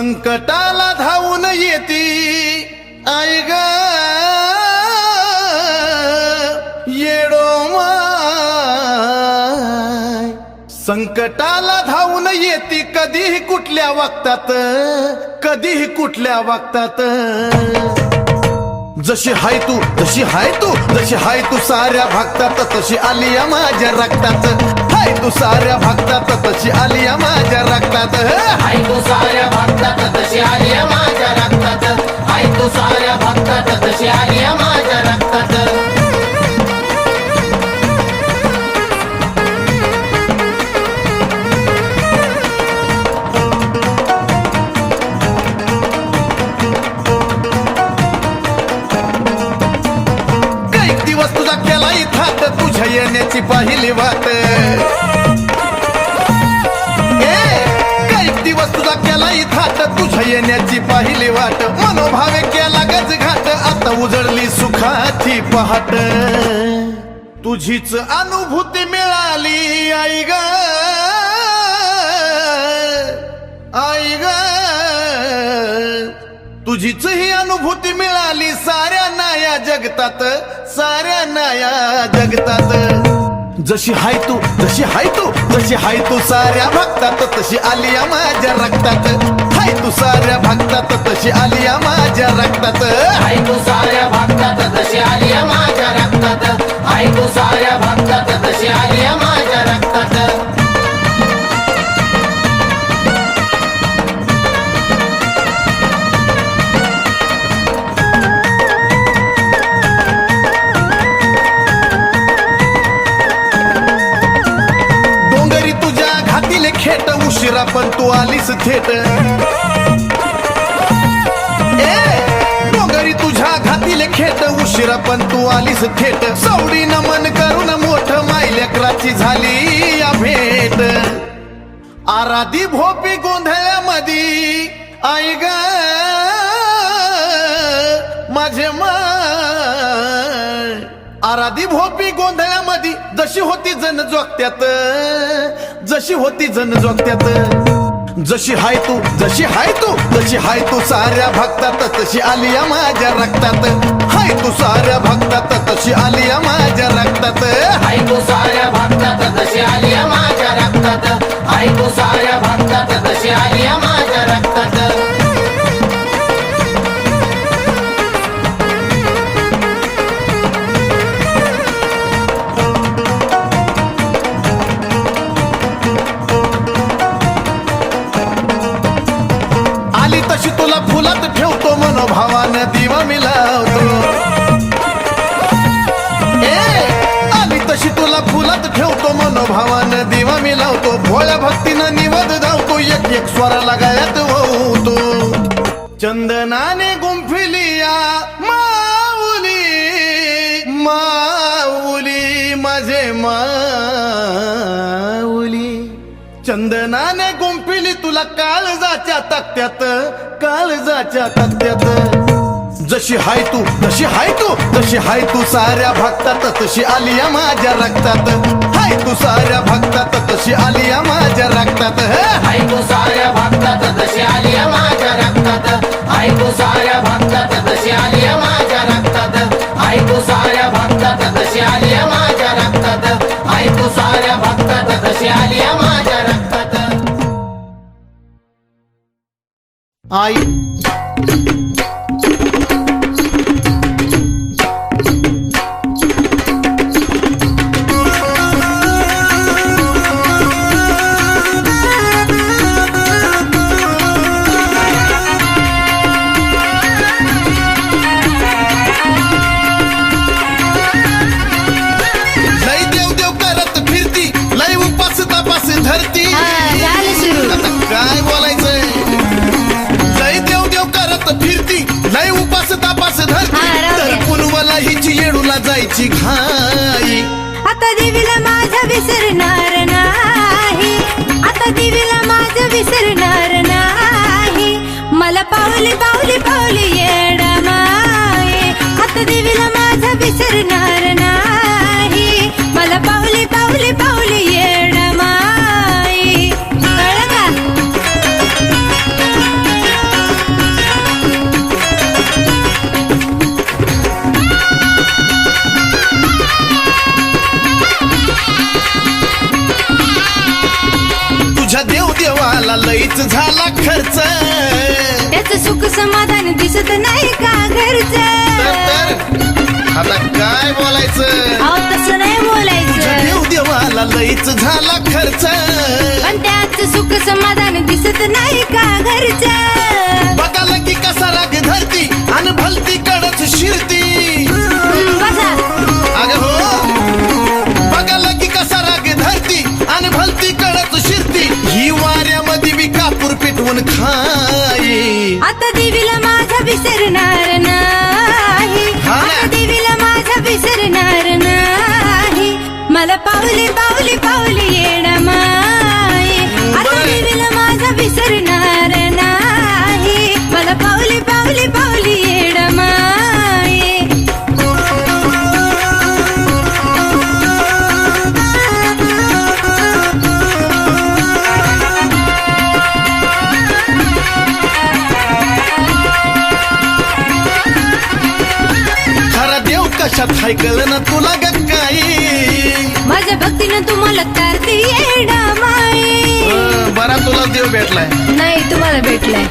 संकटाला धावून येती आई ग येडो माय, संकटाला धावून येती कधीही कुठल्या वक्तात, कधीही कुठल्या वक्तात। जशी हाय तू, जशी हाय तू, जशी हाय तू साऱ्या भक्तात, तशी आलिया माझ्या रक्तात। हाय तू साऱ्या भक्तात, तशी आलिया माझ्या रक्तात। हाय तू साऱ्या भक्तात, तशी आलिया माझ्या रक्तात। हाय तू साऱ्या भक्तात, तशी आलिया माझ्या रक्तात। तुझ्या येण्याची पहिली वाट, काही दिवस तुझा केला इथाट, तुझ्या येण्याची पहिली वाट। मनोभावे केला गज घाट, आता उजळली सुखाची पहाट। तुझीच अनुभूती मिळाली आई ग, आई ग, तुझीच ही अनुभूती मिळाली साऱ्या नाया जगतात, साऱ्या नाया जगतात। जशी हाय तू, जशी हाय तू, जशी हाय तू साऱ्या भक्तात, तशी आलिया माझ्या रक्तात। हाय तू साऱ्या भक्तात, तशी आलिया माझ्या रक्तात। हाय तू साऱ्या भक्तात, तशी आलिया माझ्या रक्तात। हाय तू साऱ्या भक्तात, तशी आलिया माझ्या रक्तात। खेट उशिरा पण तू आलीस थेट, डोंगरी तुझ्या घातील खेट उशिरा पण तू आलीस थेट। सवडी नमन करून मोठ मायलेकराची झाली या भेट। आराधी भोपी गोंधळ्यामधी आई ग माझे माय, आराधी भोपी गोंधळ्यामधी जशी होती जन जोगत्यात, जशी होती जन जोगत्यात। जशी हाय तू, जशी हाय तू, जशी हाय तू साऱ्या भक्तात, तशी आलिया माझ्या रक्तात। हाय तू साऱ्या भक्तात, तशी आलिया माझ्या रक्तात। हाय तू साऱ्या भक्तात, तशी आलिया माझ्या रक्तात। हाय तू साऱ्या भक्तात, तशी आलिया माझ्या रक्तात। तशी तुला फुलात ठेवतो मनोभावानं दिवा मिलावतो। आली तशी तुला फुलात ठेवतो मनोभावानं दिवा मिलावतो। भोळ्या भक्तीनं निवद धावतो, एक एक स्वराला गायत होतो। चंदनाने गुंफिलिया माऊली, माऊली माझे माऊली। चंदनाने गुंफिली तुला काळजाच्या तक्त्यात, काळजाच्या तक्त्यात। जशी हाय तू, जशी हाय तू, जशी हाय तू साऱ्या भक्तात, तशी आलिया माझ्या रक्तात। हाय तू साऱ्या भक्तात, तशी आलिया माझ्या रक्तात। हाय तू साऱ्या भक्तात, तशी आलिया माझ्या रक्तात। हाय तू साऱ्या भक्तात, तशी आलिया माझ्या रक्तात। हाय तू साऱ्या भक्तात, तशी आलिया माझ्या रक्तात। हाय तू साऱ्या भक्तात, तशी आलिया माझ्या रक्तात। आई काय बोलायचंय, लय देव देव करत फिरती, लय उपास तापास धरती, तर पुनवला हिची येडूला जायची घाई। आता देवीला माझ्या विसरणार नाही, आता देवीला माझ्या विसरणार नाही। मला पावली पावली पावली येडा माये, आता देवीला माझ्या विसरणार नाही। मला पावली पावली पावली येडा माये। कळलं का? झाला खर्च. त्याचं सुख समाधान दिसत नाही का घरचं. तर आता काय बोलायचं. अहो तसं नाही बोलायचं. देव देवाला लईच झाला खर्च. पण त्याचं सुख समाधान दिसत नाही का घरचं. बघाला की कसा राग धरती आणि भलती कडच शिरती. बसा. अगं हो बघाला की कसा राग धरती आणि भलती कडच शिरती. ही वाऱ्यामध्ये बी कापूर पेटवून खाई. आता देवीला माझा विसरणार नाही. हा ना. आता देवीला माझा विसरणार नाही. मला पावली पावली पावली येणं माई. आता बरं. देवीला माझा विसरणार नाही. मला पावली पावली पावली येणं माई. खरा देव कशात हाय कळलं ना तुला ग काही. माझ्या भक्तीनं तुम्हाला तारती येणं माई. बरा तुला देव भेटलाय. नाही तुम्हाला भेटलाय.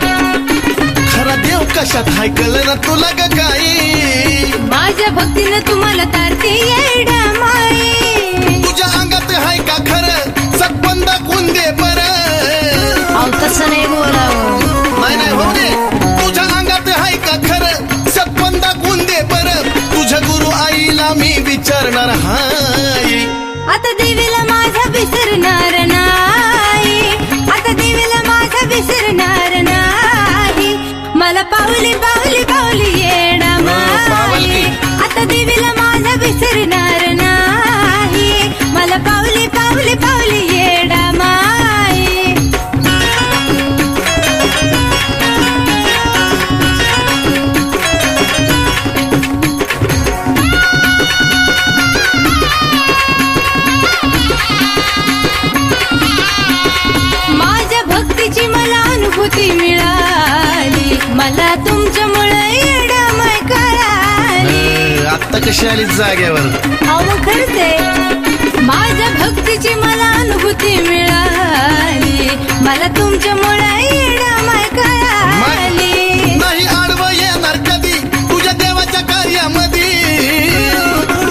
खरा देव कशात हाय कळलं ना तुला ग काही. माझ्या भक्तीनं तुम्हाला तारती येणं माई. तुझ्या अंगात हाय का खरं सतबंद कुंदे बर. अहो तसं नाही बोलावं. नाही नाही हो रे. तुझ्या अंगात हाय का खरं सतबंद कुंदे बर. तुझ्या गुरु आईला मी विचारणार हाय. आता देवीला माझा विसरणार नाही. आता देवीला माझा विसरणार नाही. मला पावली पावली पावली येणं माई. पावली. आता देवीला माझा विसरणार नाही. मला पावली पावली पावली येणं माई. माझ्या भक्तीची मला अनुभूती मिळाली. मला तुमच्यामुळे येणं माय कळाली. आत्ता कशी आली जाग्यावर. अहो मग खरंच आहे. माझ्या भक्तीची मला अनुभूती मिळाली. मला तुमच्यामुळे येणं माय कळाली. नाही आडवं येणार कधी तुझ्या देवाच्या कार्यामध्ये.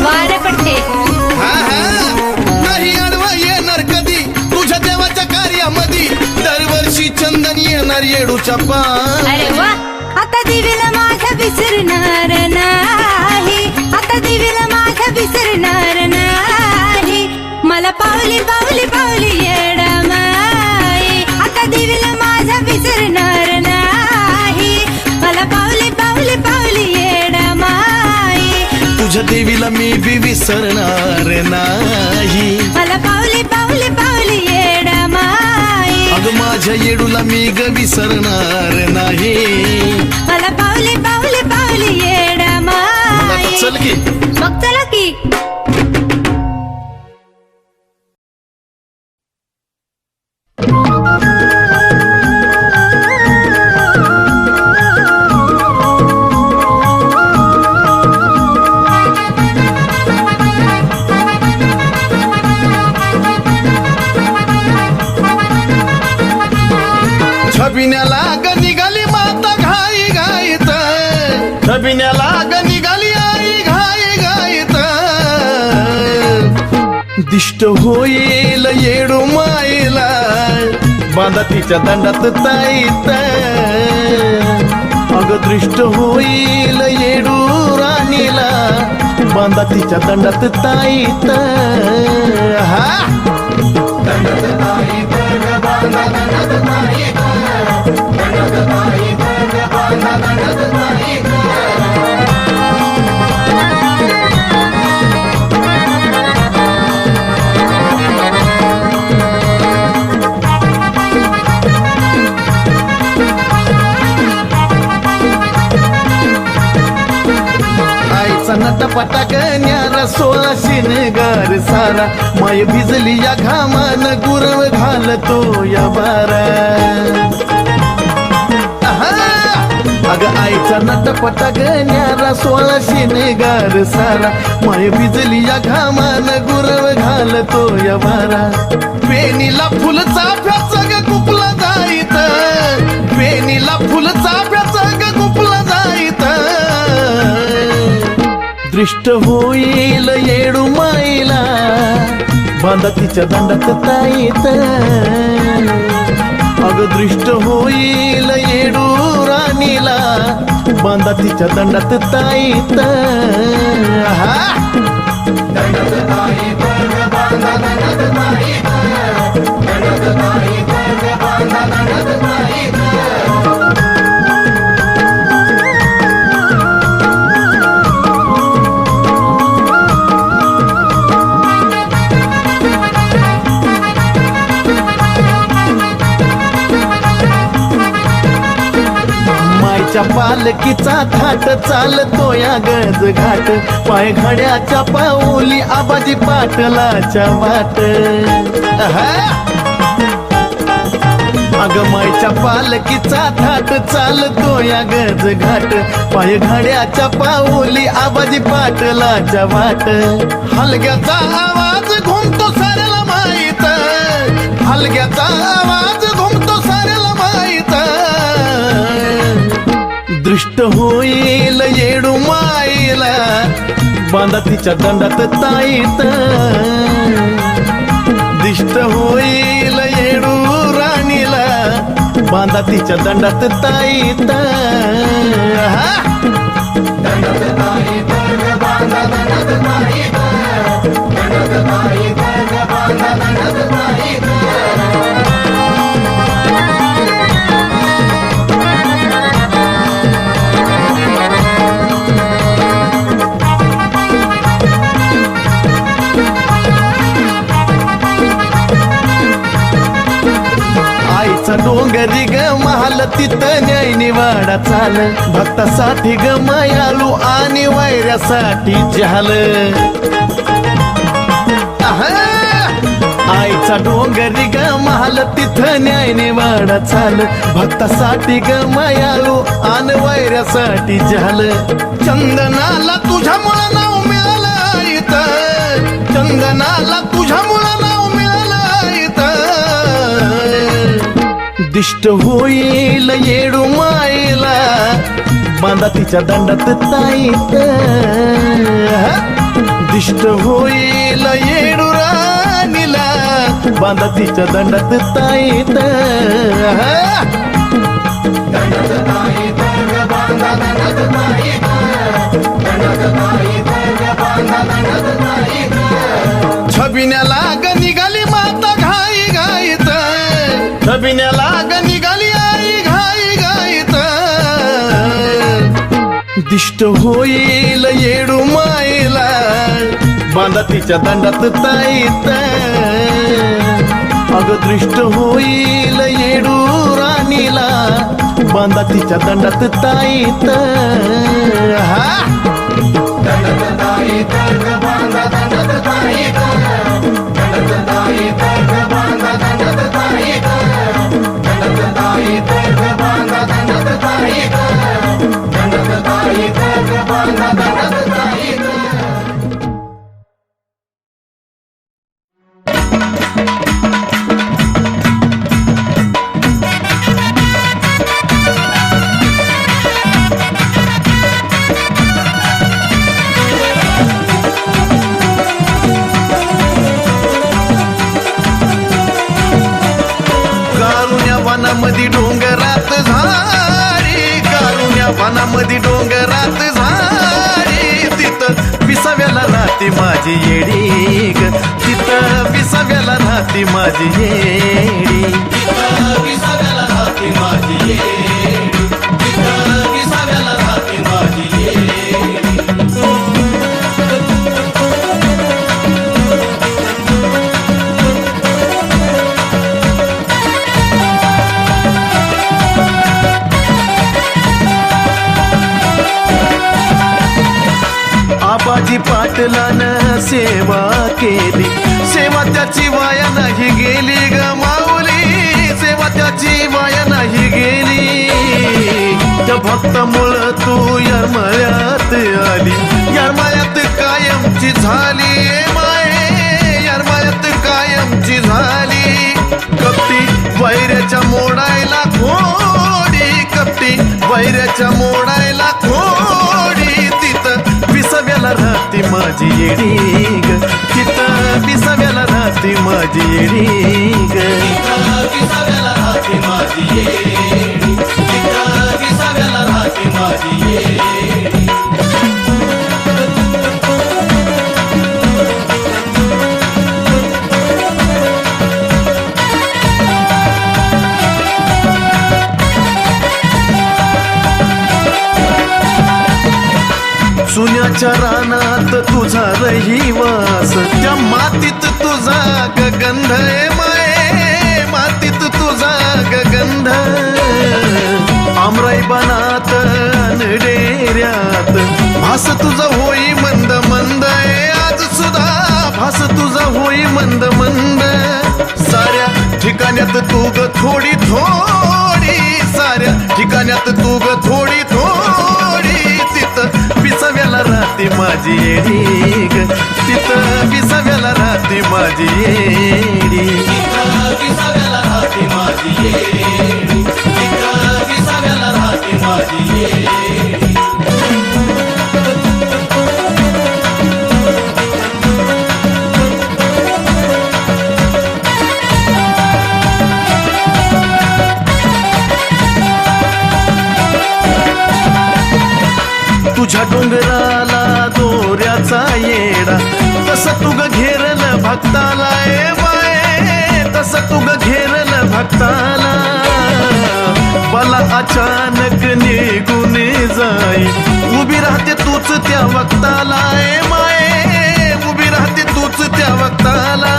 वारे पट्टे. हा हा नाही आडवं येणार कधी तुझ्या देवाच्या कार्यामध्ये. दरवर्षी चंदन येणार येडूच्या पाय. अरे वा. आता देवीला माझा विसरणार नाही. आता देवीला माझा विसरणार नाही. मला पावली पावली पावली येणं माई. आता देवीला माझा विसरणार नाही. मला पावली पावली पावली येणं माई. तुझ्या देवीला मी बी विसरणार नाही. मला पावली पावली पावली येणं माई. अगं माझ्या येडूला मी ग विसरणार नाही. मला पावली पावली पावली येणं मग आता माई. चल की. मग चला की. छबिन्याला ग निघाली माता घाई घाईत. छबिन्याला ग निघाली आई घाई घाईत. दिष्ट होईल येडू माईला बांधा तिच्या दंडात ताईत. अग दृष्ट होईल येडू राणीला बांधा तिच्या दंडात ताईत. हा दंडात ताईत ग बांधा दंडात ताईत. दंडात ताईत ग बांधा दंडात ताईत. आईचा नटपटा कन्यारा सोळा शिनगार सारा. माय भिजली या घामान गुरव घालतो या बारा. अग आईचा नटपटा गण्यारा सोळा शिनगार सारा. माय भिजली या घामान गुरव घालतो या बारा. पेनीला फुल चाफ्याचा ग कुपला जाईत. फुल चाफ्याचं ग गुपला जाईत दृष्ट होईल येडू माईला बांधा तिच्या दंडात ताईत अग दृष्ट होईल येडू राणीला बांधा तिच्या दंडात ताईत हा दंडात ताईत ग बांधा दंडात ताईत दंडात ताईत ग बांधा दंडात ताईत पालकीचा थाट चालतो या गज घाट पाय घड्याच्या पाऊली आबाजी पाटलाच्या वाट अगमाईच्या पालकीचा थाट चालतो या गज घाट पाय घड्याच्या पाऊली आबाजी पाटलाच्या वाट हलग्याचा आवाज घुमतो साऱ्याला माहीत हलग्याचा आवाज घुमतो साऱ्याला माहीत दृष्ट होईल येडू माईला बांधा तिच्या दंडात ताईत दिष्ट होईल येडू राणीला बांधा तिच्या दंडात ताईत दंडात ताईत ग बांधा दंडात ताईत दंडात ताईत ग बांधा दंडात ताईत डोंगरी ग महाल तिथं न्याय निवाडा चाल भक्तासाठी ग मायाळू आणि वैऱ्यासाठी जहाल आईचा डोंगरी ग महाल तिथं न्याय निवाडा चाल भक्तासाठी ग मायाळू आणि वैऱ्यासाठी जहाल चंदनाला तुझ्यामुळं नाव मिळालं इथं चंदनाला तुझ्यामुळं नाव मिळालं इथं दिष्ट होईल येडू माईला बांधा तिच्या दंडात ताईत दिष्ट होईल येडू राणीला बांधा तिच्या दंडात ताईत दंडात ताईत ग बांधा दंडात ताईत दंडात ताईत ग बांधा दंडात ताईत छबिन्याला ग निघाली माता घाई घाईत छबिन्याला ग निघाली आई घाई घाईत दिष्ट होईल येडू माईला बांधा तिच्या दंडात ताईत अग दृष्ट होईल येडू राणीला बांधा तिच्या दंडात ताईत हा दंडात ताईत ग बांधा दंडात ताईत दंडात ताईत ग बांधा दंडात ताईत दंडात ताईत ग बांधा दंडात ताईत दंडात ताईत ग बांधा दंडात ताईत वनामध्ये डोंगरात झाडी कारुण्या वनामध्ये डोंगरात झाडी तिथं विसाव्याला राहते माझी येडी ग तिथं विसाव्याला राहते माझी येडी तिथं विसाव्याला राहते माझी येडी तिथं विसाव्याला राहते माझी येडी आबाजी पाटलानं सेवा केली सेवा त्याची वाया नाही गेली ग माऊली सेवा त्याची वाया नाही गेली त्या भक्तामुळं तू यरमळ्यात आली यरमळ्यात कायमची झाली माये यरमळ्यात कायमची झाली कपटी वैऱ्याच्या मोडायला घोडी कपटी वैऱ्याच्या मोडायला खोडी तिथं विसाव्याला राहती माझी येडी ग तिथं विसाव्याला राहती माझी येडी ग विसाव्याला राहते माझी येडी विसाव्याला राहते माझी येडी सुन्याच्या रानात तुझा रहिवास त्या मातीत तुझा गगंध माये मातीत तुझा गगंध आमराई बनात डेऱ्यात भास तुझा होई मंद मंद आज सुद्धा भास तुझा होई मंद मंद साऱ्या ठिकाण्यात तू ग थोडी थोडी साऱ्या ठिकाण्यात तू ग थोडी थोडी तिथं विसाव्याला राहते माझी येडी ग तिथं विसाव्याला राहते माझी येडी विसाव्याला राहते माझी येडी विसाव्याला राहते माझी येडी तुझ्या डोंगराला दोऱ्याचा येडा तसं तुग घेरल भक्ताला ए माये तसं तुग घेरल भक्ताला मला अचानक निघून जाई उभी राहते तूच त्या वक्ताला ए माये उभी राहते तूच त्या वक्ताला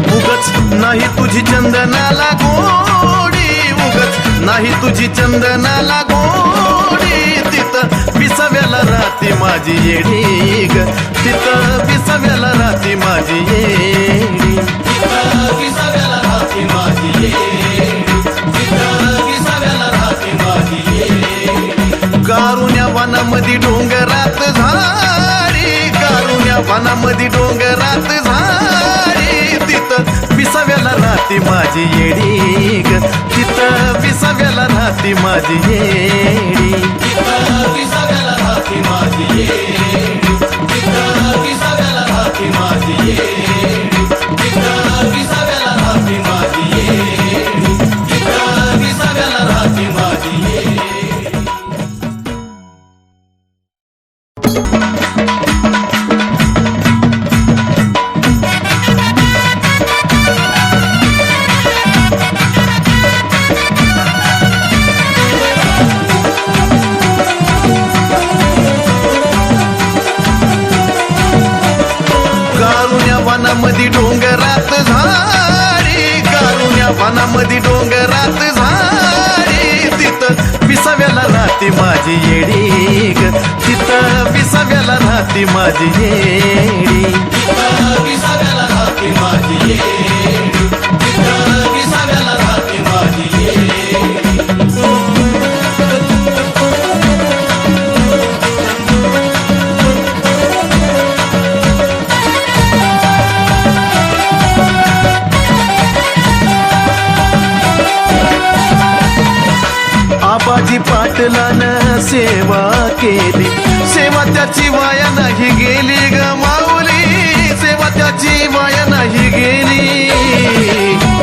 उगच नाही तुझी चंदनाला गोडी उगच नाही तुझी चंदनाला गोडी तिथं विसाव्याला राहते माझी येडी ग तिथं विसाव्याला राहते माझी येडी विसाव्याला राहते माझी येडी विसाव्याला राहते माझी येडी कारुण्या वनामध्ये डोंगरात झाडी कारुण्या वनामध्ये डोंगरात झाडी तिथं विसाव्याला राहते माझी येडी ग तिथं विसाव्याला राहते माझी येडी विसाव्याला राहते माझी येडी विसाव्याला राहते माझी येडी विसाव्याला राहते माझी येडी विसाव्याला राहते माझी येडी वनामध्ये डोंगरात झाडी कारुण्या वनामध्ये डोंगरात झाडी तिथं विसाव्याला राहते माझी येडी ग तिथं विसाव्याला राहते माझी येडी विसाव्याला राहते माझी येडी विसाव्याला राहते माझी येडी आबाजी पाटलानं सेवा केली सेवा त्याची वाया नाही गेली ग माऊली सेवा त्याची वाया नाही गेली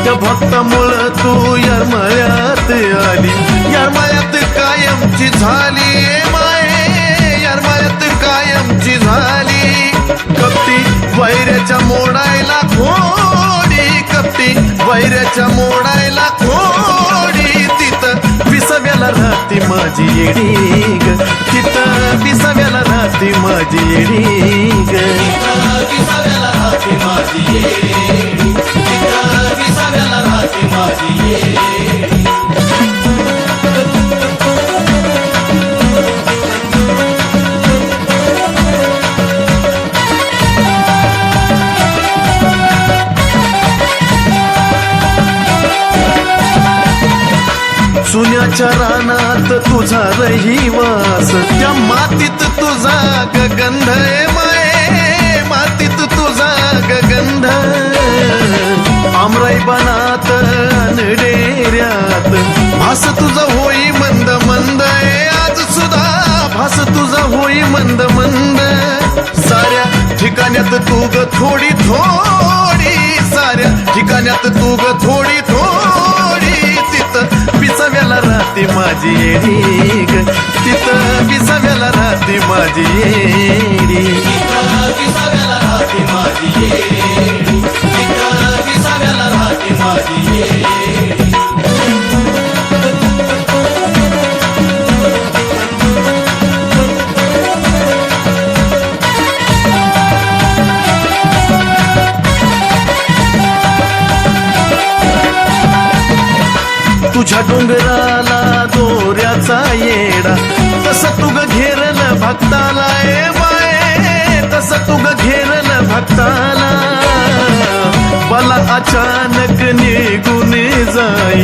त्या भक्तामुळं तू यरमळ्यात आली यरमळ्यात कायमची झाली ए माये यरमळ्यात कायमची झाली कपटी वैऱ्याच्या मोडायला खोडी कपटी वैऱ्याच्या मोडायला खोडी तिथं विसाव्याला राहते माझी येडी ग तिथं विसाव्याला राहते माझी येडी ग विसाव्याला राहते माझी येडी विसाव्याला राहते माझी येडी सुन्याच्या रानात तुझा रहिवास त्या मातीत तुझा गगंध माये मातीत तुझा गगंध आमराई बनात डेऱ्यात भास तुझा होई मंद मंद छंद साऱ्या ठिकाण्यात तू ग थोडी थोडी साऱ्या ठिकाण्यात तू ग थोडी थोडी तिथं विसाव्याला राहते माझी येडी ग तिथं विसाव्याला राहते माझी येडी विसाव्याला राहते माझी येडी विसाव्याला राहते माझी येडी तुझ्या डोंगराला दोऱ्याचा येडा तसं तुग घेरल भक्ताला ए बाये तसं तुग घेरल भक्ताला मला अचानक निघून जाई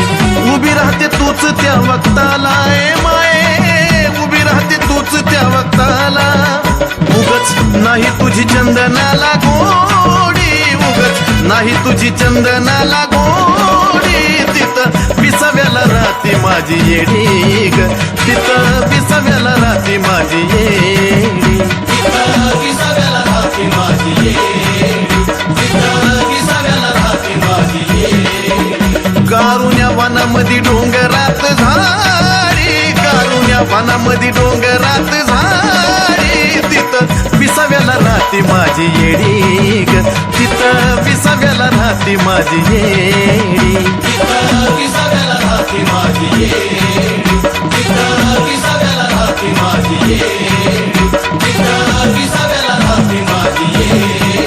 उभी राहते तूच त्या वक्ताला ए माये उभी राहते तूच त्या वक्ताला उगच नाही तुझी चंदनाला गोडी उगच नाही तुझी चंदनाला गोडी तिथं विसाव्याला राहते माझी येडी ग तिथं विसाव्याला राहते माझी येडी विसाव्याला राहते माझी येडी विसाव्याला राहते माझी येडी कारुण्या वनामध्ये डोंगरात झाडी कारुण्या वनामध्ये डोंगरात झाडी तिथं विसाव्याला राहते माझी येडी ग तिथं विसाव्याला राहते माझी येडी विसाव्याला राहते माझी येडी विसाव्याला राहते माझी येडी विसाव्याला राहते माझी येडी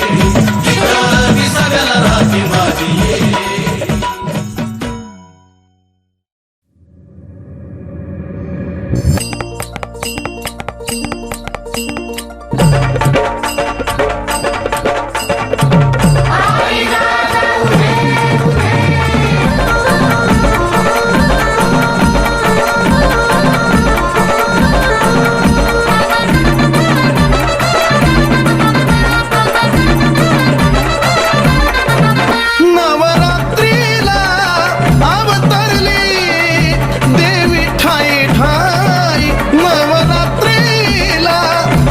विसाव्याला राहते माझी येडी नवरात्रीला अवतरली देवी ठाई ठाई नवरात्रीला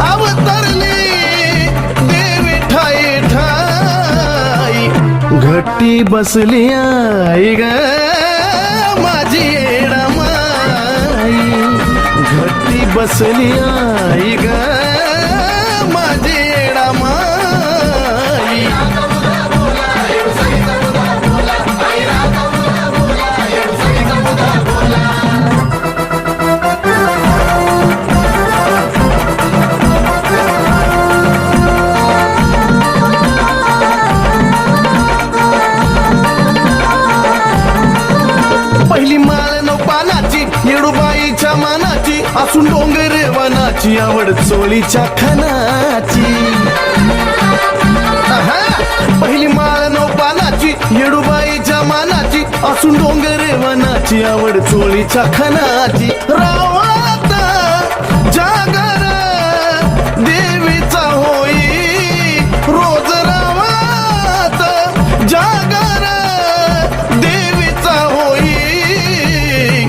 अवतरली देवी ठाई ठाई घट्टी बसली आई ग माझी येडा माई घट्टी बसली आई ग माझी येडा माई पहिली माळ नऊ पानाची येडूबाईच्या मानाची असून डोंगर वनाची आवड चोळीच्या खनाची आहा! पहिली माळ नऊ पानाची येडूबाईच्या मानाची असून डोंगर वनाची आवड चोळीच्या खनाची रावात जागर देवीचा होई रोज रावात जागर देवीचा होई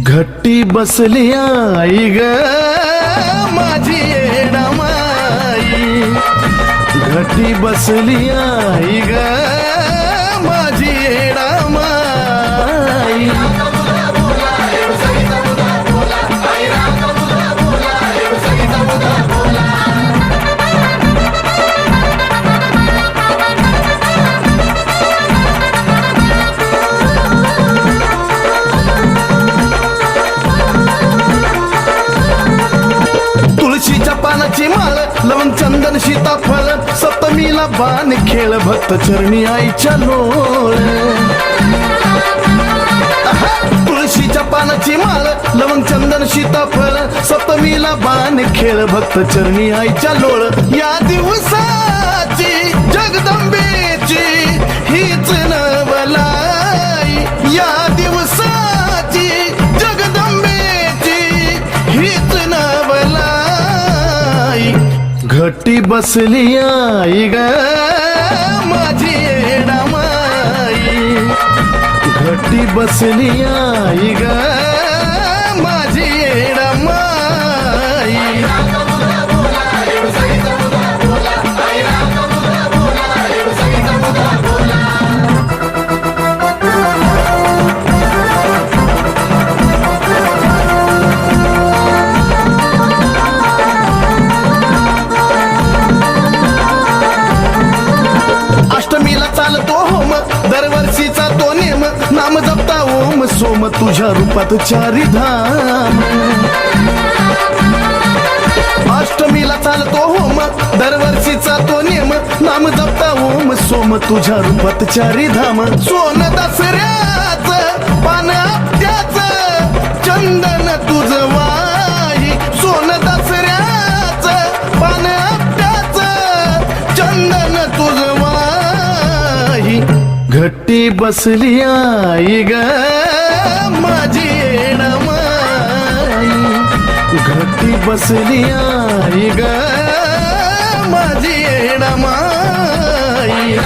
घट्टी बसली आई ग माझी येडा माई घट्टी बसली आई ग माझी येडा माई तुळशीच्या पानाची माळ लवंग चंदन सीताफळ सप्तमीला बाण खेळ भक्त चरणी आईच्या लोळ आहा! तुळशीच्या पानाची माळ लवंग चंदन सीताफळ सप्तमीला बाण खेळ भक्त चरणी आईच्या लोळ या दिवसाची जगदंबेची हीच नवलाई या दिवसाची जगदंबेची हीच नवलाई घट्टी बसली आई ग माझी येडा माई घट्टी बसली आई ग माझी येडा माई तुझ्या रूपात चारी धाम अष्टमीला चालतो होम दरवर्षीचा तो नेम नाम जपता ओम सोम तुझ्या रूपात चारी धाम सोन दसऱ्याच पान आपट्याच चंदन तुझ वाही सोन दसऱ्याच पान आपट्याच चंदन तुझ वाही घट्टी बसली आई ग माझी येणमाई घट्टी बसली आई ग माझी येणमाई